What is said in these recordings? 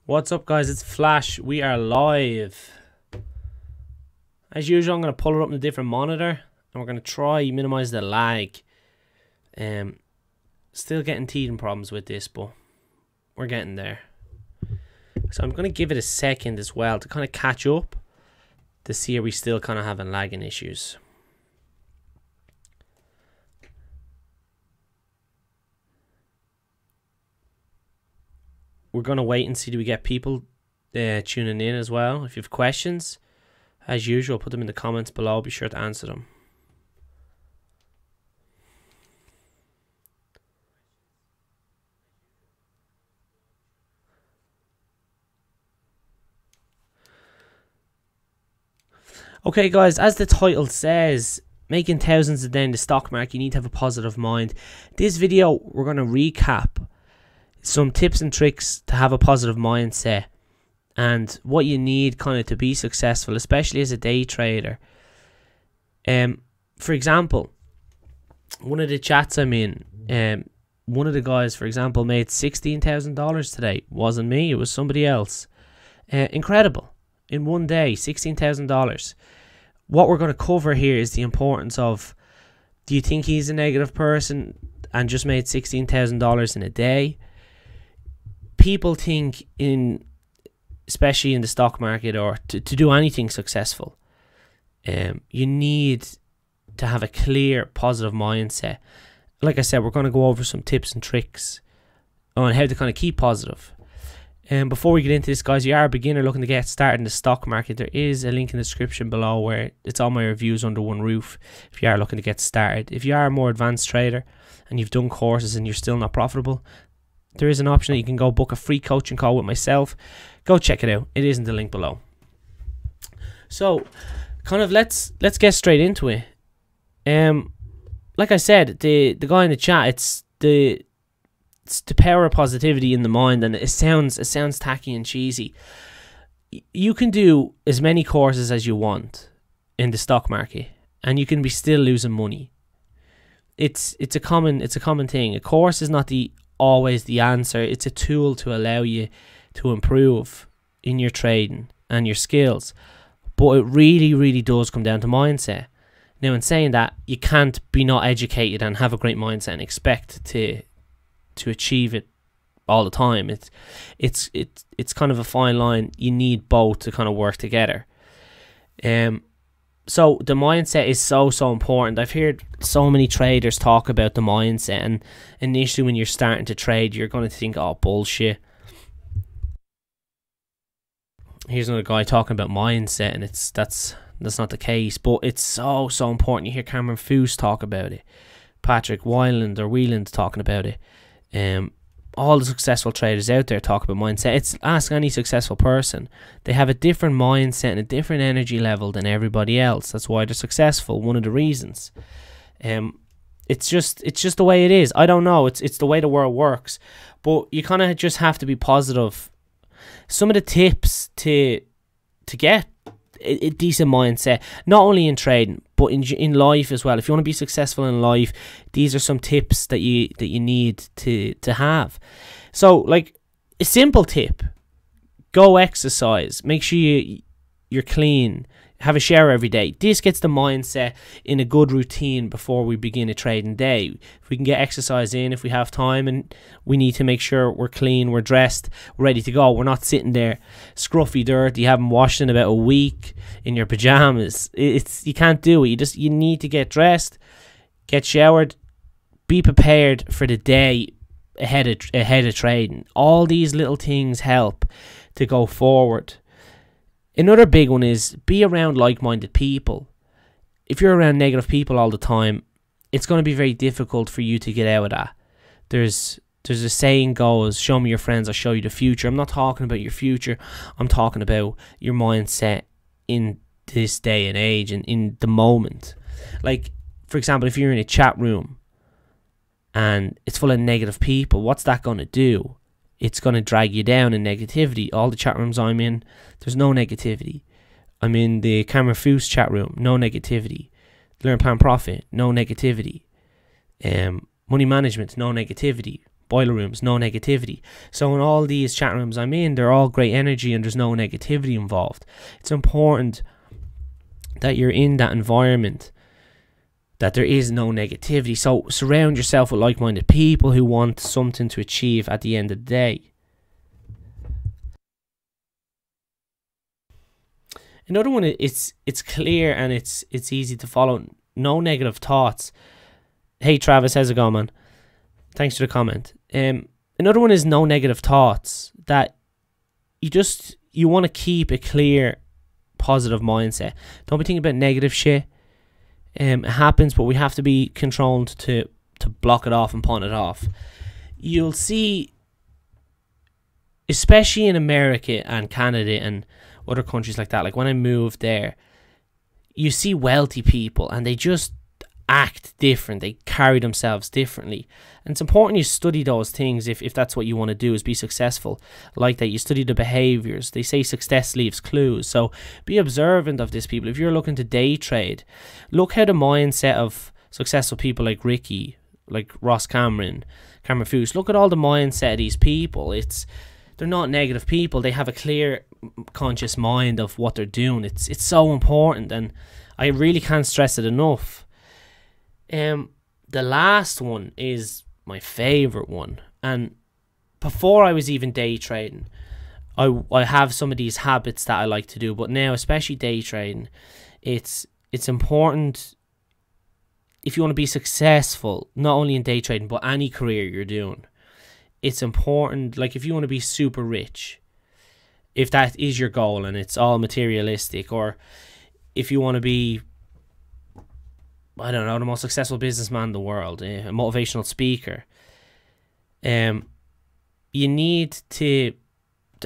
What's up, guys? It's Flash. We are live. As usual, I'm going to pull it up on a different monitor and we're going to try minimize the lag. Still getting teething problems with this, but we're getting there. So I'm going to give it a second as well to kind of catch up to see are we still kind of having lagging issues. We're going to wait and see do we get people tuning in as well. If you have questions, as usual, put them in the comments below. I'll be sure to answer them. Okay, guys, as the title says, making thousands a day in the stock market, you need to have a positive mind. This video, we're going to recap some tips and tricks to have a positive mindset and what you need kind of to be successful, especially as a day trader. For example, one of the chats I'm in, one of the guys, for example, made $16,000 today. Wasn't me, it was somebody else. Incredible. In one day, $16,000. What we're going to cover here is the importance of, do you think he's a negative person and just made $16,000 in a day? People think, especially in the stock market or to do anything successful, you need to have a clear, positive mindset. Like I said, we're going to go over some tips and tricks on how to kind of keep positive. Before we get into this, guys, you are a beginner looking to get started in the stock market, there is a link in the description below where it's all my reviews under one roof if you are looking to get started. If you are a more advanced trader and you've done courses and you're still not profitable, there is an option that you can go book a free coaching call with myself. Go check it out. It is in the link below. So, kind of let's get straight into it. Like I said, the guy in the chat, it's the power of positivity in the mind, and it sounds tacky and cheesy. You can do as many courses as you want in the stock market, and you can be still losing money. It's a common thing. A course is not always the answer. It's a tool to allow you to improve in your trading and your skills, but it really does come down to mindset. Now, in saying that, you can't be not educated and have a great mindset and expect to achieve it all the time. It's kind of a fine line. You need both to kind of work together. So the mindset is so important. I've heard so many traders talk about the mindset, and initially when you're starting to trade, you're going to think, oh, bullshit. Here's another guy talking about mindset, and that's not the case. But it's so important. You hear Cameron Foose talk about it, Patrick Wieland talking about it. All the successful traders out there talk about mindset. Ask any successful person. They have a different mindset and a different energy level than everybody else. That's why they're successful. One of the reasons. It's just the way it is. I don't know. It's the way the world works. But you kind of just have to be positive. Some of the tips to get a decent mindset, not only in trading but in life as well. If you want to be successful in life, these are some tips that you need to have. So, like, a simple tip: go exercise, make sure you're clean, have a shower every day. This gets the mindset in a good routine before we begin a trading day. If we can get exercise in, if we have time, and we need to make sure we're clean, we're dressed, we're ready to go. We're not sitting there scruffy, dirty, you haven't washed in about a week in your pajamas. You can't do it. You need to get dressed, get showered, be prepared for the day ahead of trading. All these little things help to go forward. Another big one is be around like-minded people. If you're around negative people all the time, it's going to be very difficult for you to get out of that. There's a saying goes, show me your friends, I'll show you the future. I'm not talking about your future. I'm talking about your mindset in this day and age and in the moment. Like, for example, if you're in a chat room and it's full of negative people, what's that going to do? It's going to drag you down in negativity. All the chat rooms I'm in, there's no negativity. I'm in the Cameron Foose chat room, no negativity. Learn Plan Profit, no negativity. Money management, no negativity. boiler rooms, no negativity. So in all these chat rooms I'm in, they're all great energy and there's no negativity involved. It's important that you're in that environment, that there is no negativity. So surround yourself with like-minded people who want something to achieve at the end of the day. Another one, it's clear and it's easy to follow. No negative thoughts. Hey Travis, how's it going, man? Thanks for the comment. Another one is no negative thoughts. That you want to keep a clear, positive mindset. Don't be thinking about negative shit. It happens, but we have to be controlled to block it off and pawn it off. You'll see, especially in America and Canada and other countries like that, like when I moved there, you see wealthy people and they just act different, they carry themselves differently, and it's important you study those things if that's what you want to do, is be successful like that. You study the behaviors. They say success leaves clues, so be observant of these people. If you're looking to day trade, look how the mindset of successful people like Ricky, like Ross Cameron Foose, look at all the mindset of these people. They're not negative people. They have a clear, conscious mind of what they're doing. It's so important, and I really can't stress it enough. The last one is my favorite one, and before I was even day trading, I have some of these habits that I like to do, but now, especially day trading, it's important if you want to be successful, not only in day trading but any career you're doing. It's important, like if you want to be super rich, if that is your goal and it's all materialistic, or if you want to be, I don't know, the most successful businessman in the world, a motivational speaker, you need to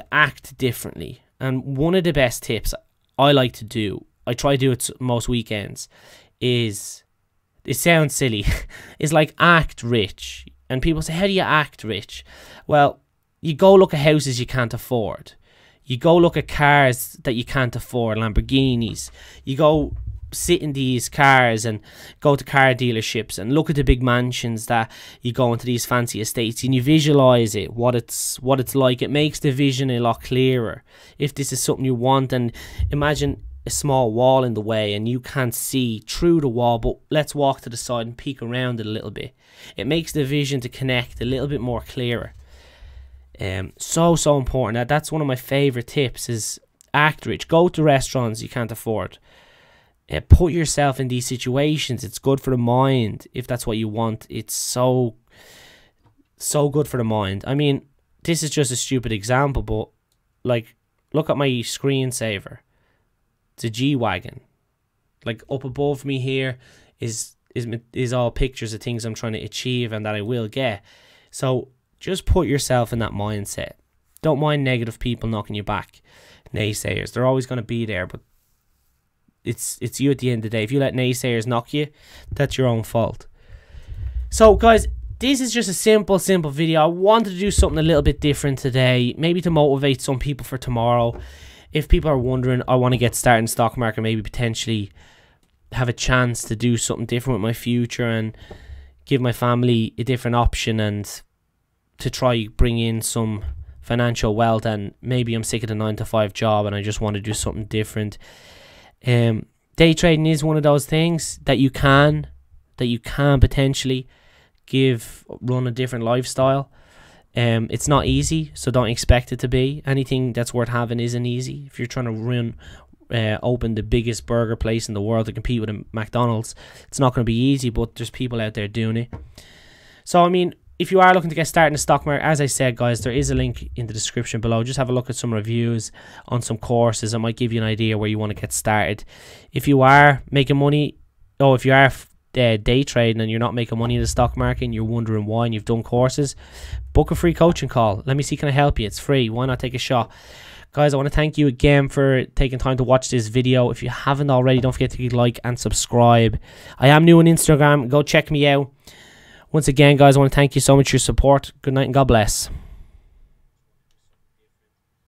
act differently. And one of the best tips I like to do, I try to do it most weekends, is, it sounds silly, is like act rich. And people say, how do you act rich? Well, you go look at houses you can't afford. You go look at cars that you can't afford, Lamborghinis. You go sit in these cars and go to car dealerships and look at the big mansions that you go into, these fancy estates, and you visualize it, what it's like. It makes the vision a lot clearer. If this is something you want, and imagine a small wall in the way and you can't see through the wall, but let's walk to the side and peek around it a little bit. It makes the vision to connect a little bit more clearer. So important. That's one of my favorite tips, is act rich. Go to restaurants you can't afford. Put yourself in these situations. It's good for the mind if that's what you want. It's so good for the mind. I mean, this is just a stupid example, but like, look at my screensaver. It's a G-Wagon. Like, up above me here is all pictures of things I'm trying to achieve and that I will get. So just put yourself in that mindset. Don't mind negative people knocking you back, naysayers. They're always going to be there, but it's you at the end of the day. If you let naysayers knock you, that's your own fault. So guys, this is just a simple video. I wanted to do something a little bit different today, maybe to motivate some people for tomorrow. If people are wondering, I want to get started in the stock market, maybe potentially have a chance to do something different with my future and give my family a different option, and to try bring in some financial wealth, and maybe I'm sick of the 9-to-5 job and I just want to do something different. Day trading is one of those things that you can potentially run a different lifestyle. It's not easy, so don't expect it to be. Anything that's worth having isn't easy. If you're trying to open the biggest burger place in the world to compete with a McDonald's, it's not going to be easy, but there's people out there doing it. So I mean, if you are looking to get started in the stock market, as I said guys, there is a link in the description below. Just have a look at some reviews on some courses. It might give you an idea where you want to get started. If you are making money, if you are day trading and you're not making money in the stock market and you're wondering why, and you've done courses, book a free coaching call. Let me see, can I help you? It's free. Why not take a shot? Guys, I want to thank you again for taking time to watch this video. If you haven't already, don't forget to like and subscribe. I am new on Instagram. Go check me out. Once again, guys, I want to thank you so much for your support. Good night and God bless.